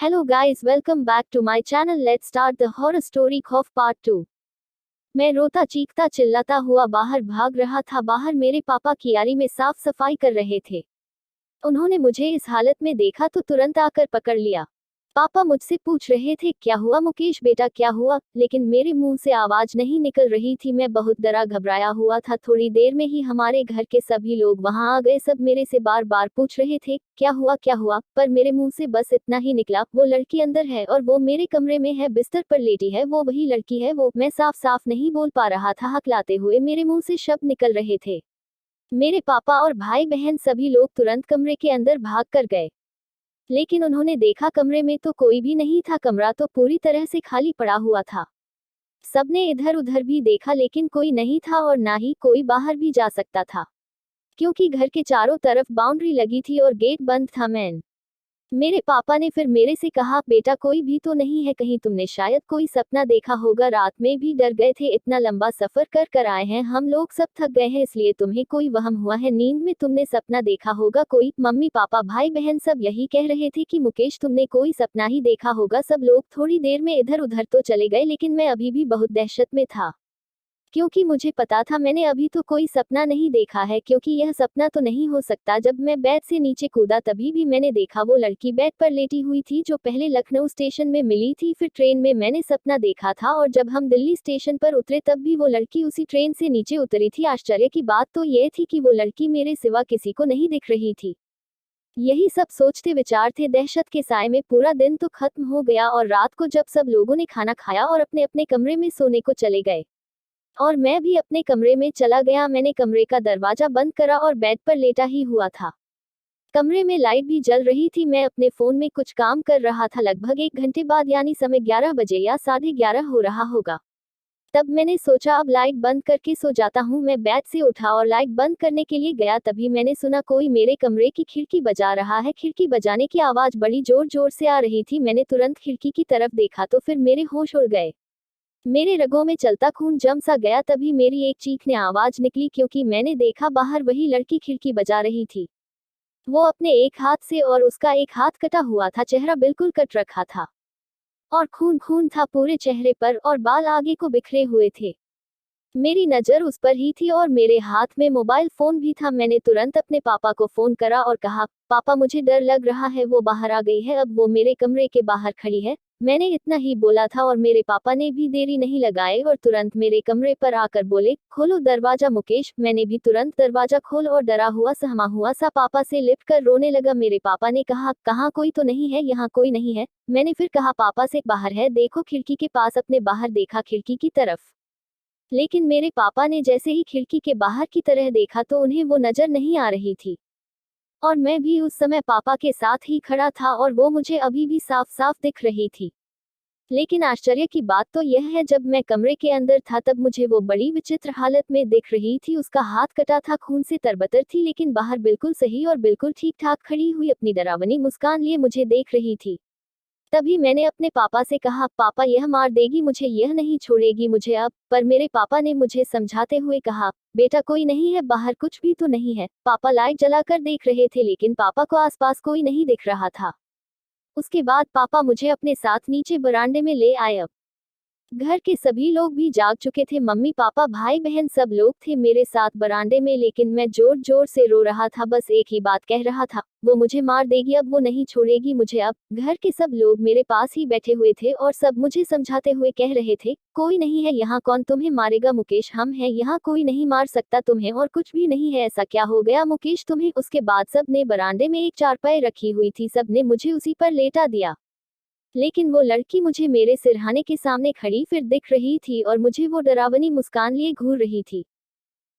Hello guys, welcome back to my channel. Let's start the horror story of part 2. मैं रोता चीखता चिल्लाता हुआ बाहर भाग रहा था। बाहर मेरे पापा कियारी में साफ सफाई कर रहे थे। उन्होंने मुझे इस हालत में देखा तो तुरंत आकर पकड़ लिया। पापा मुझसे पूछ रहे थे, क्या हुआ मुकेश बेटा, क्या हुआ? लेकिन मेरे मुंह से आवाज नहीं निकल रही थी। मैं बहुत डरा घबराया हुआ था। थोड़ी देर में ही हमारे घर के सभी लोग वहां आ गए। सब मेरे से बार बार पूछ रहे थे, क्या हुआ क्या हुआ, पर मेरे मुंह से बस इतना ही निकला, वो लड़की अंदर है और वो मेरे कमरे में है, बिस्तर पर लेटी है, वो वही लड़की है वो। मैं साफ साफ नहीं बोल पा रहा था। हकलाते हुए मेरे मुंह से शब्द निकल रहे थे। मेरे पापा और भाई बहन सभी लोग तुरंत कमरे के अंदर भाग कर गए, लेकिन उन्होंने देखा कमरे में तो कोई भी नहीं था। कमरा तो पूरी तरह से खाली पड़ा हुआ था। सबने इधर उधर भी देखा लेकिन कोई नहीं था और ना ही कोई बाहर भी जा सकता था, क्योंकि घर के चारों तरफ बाउंड्री लगी थी और गेट बंद था। मेरे पापा ने फिर मेरे से कहा, बेटा कोई भी तो नहीं है कहीं? तुमने शायद कोई सपना देखा होगा। रात में भी डर गए थे, इतना लंबा सफर कर कर आए हैं हम लोग, सब थक गए हैं, इसलिए तुम्हें कोई वहम हुआ है। नींद में तुमने सपना देखा होगा कोई। मम्मी पापा भाई बहन सब यही कह रहे थे कि मुकेश तुमने कोई सपना ही देखा होगा। सब लोग थोड़ी देर में इधर उधर तो चले गए, लेकिन मैं अभी भी बहुत दहशत में था, क्योंकि मुझे पता था मैंने अभी तो कोई सपना नहीं देखा है, क्योंकि यह सपना तो नहीं हो सकता। जब मैं बेड से नीचे कूदा तभी भी मैंने देखा वो लड़की बेड पर लेटी हुई थी, जो पहले लखनऊ स्टेशन में मिली थी, फिर ट्रेन में मैंने सपना देखा था, और जब हम दिल्ली स्टेशन पर उतरे तब भी वो लड़की उसी ट्रेन से नीचे उतरी थी। आश्चर्य की बात तो यह थी कि वो लड़की मेरे सिवा किसी को नहीं दिख रही थी। यही सब सोचते विचारते दहशत के साए में पूरा दिन तो खत्म हो गया, और रात को जब सब लोगों ने खाना खाया और अपने अपने कमरे में सोने को चले गए और मैं भी अपने कमरे में चला गया, मैंने कमरे का दरवाजा बंद करा और बेड पर लेटा ही हुआ था। कमरे में लाइट भी जल रही थी। मैं अपने फोन में कुछ काम कर रहा था। लगभग 1 घंटे बाद, यानी समय 11 बजे या 11:30 हो रहा होगा, तब मैंने सोचा अब लाइट बंद करके सो जाता हूँ। मैं बेड से उठा और लाइट बंद करने के लिए गया, तभी मैंने सुना कोई मेरे कमरे की खिड़की बजा रहा है। खिड़की बजाने की आवाज बड़ी जोर जोर से आ रही थी। मैंने तुरंत खिड़की की तरफ देखा तो फिर मेरे होश उड़ गए। मेरे रगों में चलता खून जम सा गया। तभी मेरी एक चीखने आवाज निकली, क्योंकि मैंने देखा बाहर वही लड़की खिड़की बजा रही थी। वो अपने एक हाथ से, और उसका एक हाथ कटा हुआ था, चेहरा बिल्कुल कट रखा था और खून खून था पूरे चेहरे पर, और बाल आगे को बिखरे हुए थे। मेरी नजर उस पर ही थी और मेरे हाथ में मोबाइल फोन भी था। मैंने तुरंत अपने पापा को फोन करा और कहा, पापा मुझे डर लग रहा है, वो बाहर आ गई है, अब वो मेरे कमरे के बाहर खड़ी है। मैंने इतना ही बोला था और मेरे पापा ने भी देरी नहीं लगाई और तुरंत मेरे कमरे पर आकर बोले, खोलो दरवाजा मुकेश। मैंने भी तुरंत दरवाजा खोल और डरा हुआ सहमा हुआ सा पापा से लिपट कर रोने लगा। मेरे पापा ने कहा, कहाँ कोई तो नहीं है, यहाँ कोई नहीं है। मैंने फिर कहा पापा से, बाहर है देखो खिड़की के पास। अपने बाहर देखा खिड़की की तरफ, लेकिन मेरे पापा ने जैसे ही खिड़की के बाहर की तरह देखा तो उन्हें वो नजर नहीं आ रही थी। और मैं भी उस समय पापा के साथ ही खड़ा था और वो मुझे अभी भी साफ साफ दिख रही थी। लेकिन आश्चर्य की बात तो यह है, जब मैं कमरे के अंदर था तब मुझे वो बड़ी विचित्र हालत में दिख रही थी। उसका हाथ कटा था, खून से तरबतर थी, लेकिन बाहर बिल्कुल सही और बिल्कुल ठीक ठाक खड़ी हुई अपनी डरावनी मुस्कान लिए मुझे देख रही थी। तभी मैंने अपने पापा से कहा, पापा यह मार देगी मुझे, यह नहीं छोड़ेगी मुझे अब। पर मेरे पापा ने मुझे समझाते हुए कहा, बेटा कोई नहीं है बाहर, कुछ भी तो नहीं है। पापा लाइट जलाकर देख रहे थे, लेकिन पापा को आसपास कोई नहीं दिख रहा था। उसके बाद पापा मुझे अपने साथ नीचे बरामदे में ले आए। अब घर के सभी लोग भी जाग चुके थे। मम्मी पापा भाई बहन सब लोग थे मेरे साथ बरामदे में, लेकिन मैं जोर जोर से रो रहा था, बस एक ही बात कह रहा था, वो मुझे मार देगी अब, वो नहीं छोड़ेगी मुझे अब। घर के सब लोग मेरे पास ही बैठे हुए थे और सब मुझे समझाते हुए कह रहे थे, कोई नहीं है यहाँ, कौन तुम्हें मारेगा मुकेश, हम हैं यहाँ, कोई नहीं मार सकता तुम्हें, और कुछ भी नहीं है। ऐसा क्या हो गया मुकेश तुम्हें? उसके बाद सब ने बरामदे में एक चारपाई रखी हुई थी, सब ने मुझे उसी पर लेटा दिया, लेकिन वो लड़की मुझे मेरे सिरहाने के सामने खड़ी फिर दिख रही थी और मुझे वो डरावनी मुस्कान लिए घूर रही थी।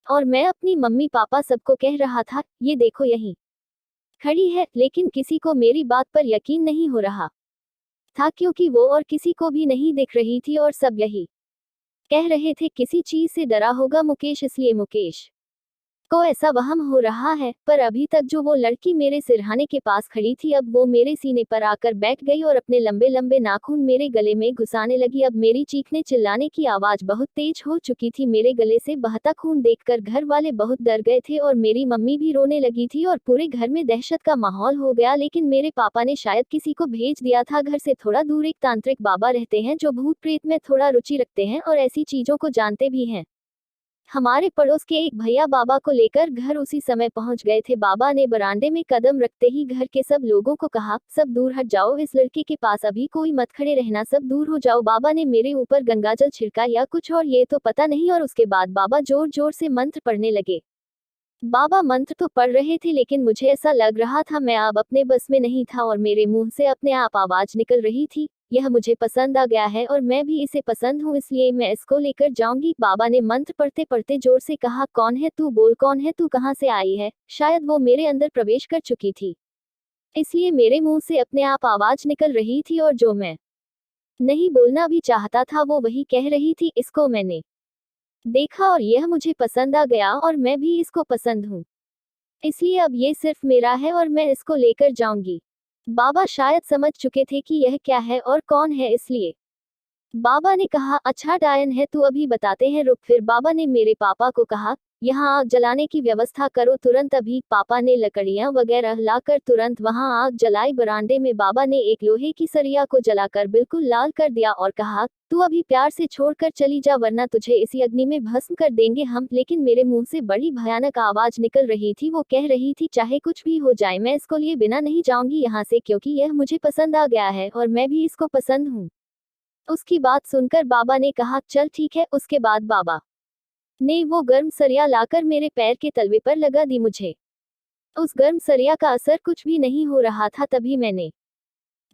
और मैं अपनी मम्मी पापा सबको कह रहा था, ये देखो यहीं खड़ी है, लेकिन किसी को मेरी बात पर यकीन नहीं हो रहा था, क्योंकि वो और किसी को भी नहीं दिख रही थी और सब यही कह रहे थे, किसी चीज से डरा होगा मुकेश, इसलिए मुकेश इसको ऐसा वहम हो रहा है, पर अभी तक जो वो लड़की मेरे सिरहाने के पास खड़ी थी, अब वो मेरे सीने पर आकर बैठ गई और अपने लंबे लंबे नाखून मेरे गले में घुसाने लगी। अब मेरी चीखने चिल्लाने की आवाज बहुत तेज हो चुकी थी। मेरे गले से बहता खून देखकर घर वाले बहुत डर गए थे और मेरी मम्मी भी रोने लगी थी और पूरे घर में दहशत का माहौल हो गया। लेकिन मेरे पापा ने शायद किसी को भेज दिया था। घर से थोड़ा दूर एक तांत्रिक बाबा रहते हैं जो भूत प्रेत में थोड़ा रुचि रखते हैं और ऐसी चीजों को जानते भी हैं। हमारे पड़ोस के एक भैया बाबा को लेकर घर उसी समय पहुंच गए थे। बाबा ने बरामदे में कदम रखते ही घर के सब लोगों को कहा, सब दूर हट जाओ, इस लड़के के पास अभी कोई मत खड़े रहना, सब दूर हो जाओ। बाबा ने मेरे ऊपर गंगाजल छिड़का या कुछ और ये तो पता नहीं, और उसके बाद बाबा जोर जोर से मंत्र पढ़ने लगे। बाबा मंत्र तो पढ़ रहे थे लेकिन मुझे ऐसा लग रहा था मैं अब अपने बस में नहीं था और मेरे मुंह से अपने आप आवाज निकल रही थी, यह मुझे पसंद आ गया है और मैं भी इसे पसंद हूँ, इसलिए मैं इसको लेकर जाऊंगी। बाबा ने मंत्र पढ़ते पढ़ते जोर से कहा, कौन है तू, बोल कौन है तू, कहाँ से आई है। शायद वो मेरे अंदर प्रवेश कर चुकी थी, इसलिए मेरे मुंह से अपने आप आवाज निकल रही थी और जो मैं नहीं बोलना भी चाहता था वो वही कह रही थी। इसको मैंने देखा और यह मुझे पसंद आ गया और मैं भी इसको पसंद हूँ, इसलिए अब ये सिर्फ मेरा है और मैं इसको लेकर जाऊंगी। बाबा शायद समझ चुके थे कि यह क्या है और कौन है, इसलिए बाबा ने कहा, अच्छा डायन है तू, अभी बताते हैं, रुक। फिर बाबा ने मेरे पापा को कहा, यहाँ आग जलाने की व्यवस्था करो तुरंत अभी। पापा ने लकड़ियाँ वगैरह लाकर तुरंत वहाँ आग जलाई। बरामदे में बाबा ने एक लोहे की सरिया को जलाकर बिल्कुल लाल कर दिया और कहा, तू अभी प्यार से छोड़कर चली जा वरना तुझे इसी अग्नि में भस्म कर देंगे हम। लेकिन मेरे मुंह से बड़ी भयानक आवाज निकल रही थी, वो कह रही थी, चाहे कुछ भी हो जाए मैं इसको लिए बिना नहीं जाऊंगी यहाँ से, क्योंकि यह मुझे पसंद आ गया है और मैं भी इसको पसंद हूँ। उसकी बात सुनकर बाबा ने कहा, चल ठीक है। उसके बाद बाबा ने वो गर्म सरिया लाकर मेरे पैर के तलवे पर लगा दी। मुझे उस गर्म सरिया का असर कुछ भी नहीं हो रहा था। तभी मैंने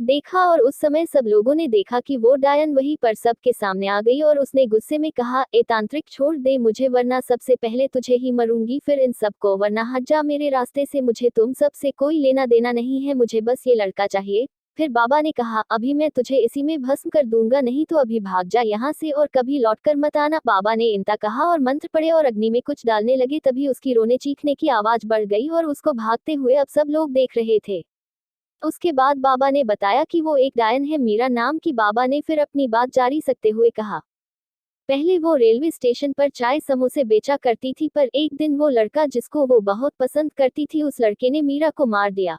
देखा और उस समय सब लोगों ने देखा कि वो डायन वहीं पर सबके सामने आ गई और उसने गुस्से में कहा, ए तांत्रिक, छोड़ दे मुझे वरना सबसे पहले तुझे ही मरूंगी, फिर इन सबको, वरना हट जा मेरे रास्ते से, मुझे तुम सबसे कोई लेना देना नहीं है, मुझे बस ये लड़का चाहिए। फिर बाबा ने कहा, अभी मैं तुझे इसी में भस्म कर दूंगा, नहीं तो अभी भाग जा यहाँ से और कभी लौटकर मत आना। बाबा ने इनता कहा और मंत्र पढ़े और अग्नि में कुछ डालने लगे। तभी उसकी रोने चीखने की आवाज बढ़ गई और उसको भागते हुए अब सब लोग देख रहे थे। उसके बाद बाबा ने बताया कि वो एक डायन है, मीरा नाम की। बाबा ने फिर अपनी बात जारी रखते हुए कहा, पहले वो रेलवे स्टेशन पर चाय समोसे बेचा करती थी, पर एक दिन वो लड़का जिसको वो बहुत पसंद करती थी, उस लड़के ने मीरा को मार दिया।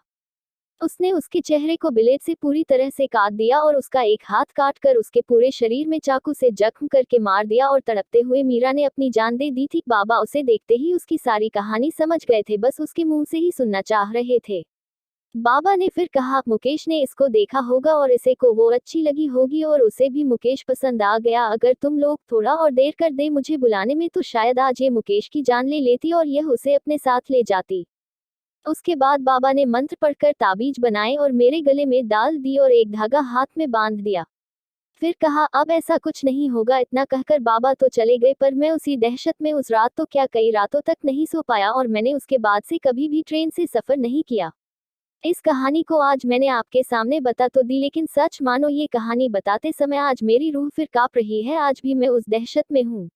उसने उसके चेहरे को ब्लेड से पूरी तरह से काट दिया और उसका एक हाथ काट कर उसके पूरे शरीर में चाकू से जख्म करके मार दिया और तड़पते हुए मीरा ने अपनी जान दे दी थी। बाबा उसे देखते ही उसकी सारी कहानी समझ गए थे, बस उसके मुंह से ही सुनना चाह रहे थे। बाबा ने फिर कहा, मुकेश ने इसको देखा होगा और इसे को वो अच्छी लगी होगी और उसे भी मुकेश पसंद आ गया। अगर तुम लोग थोड़ा और देर कर दे मुझे बुलाने में तो शायद आज ये मुकेश की जान ले लेती और यह उसे अपने साथ ले जाती। उसके बाद बाबा ने मंत्र पढ़कर ताबीज बनाए और मेरे गले में डाल दी और एक धागा हाथ में बांध दिया। फिर कहा, अब ऐसा कुछ नहीं होगा। इतना कहकर बाबा तो चले गए, पर मैं उसी दहशत में उस रात तो क्या कई रातों तक नहीं सो पाया और मैंने उसके बाद से कभी भी ट्रेन से सफर नहीं किया। इस कहानी को आज मैंने आपके सामने बता तो दी, लेकिन सच मानो ये कहानी बताते समय आज मेरी रूह फिर कांप रही है। आज भी मैं उस दहशत में हूँ।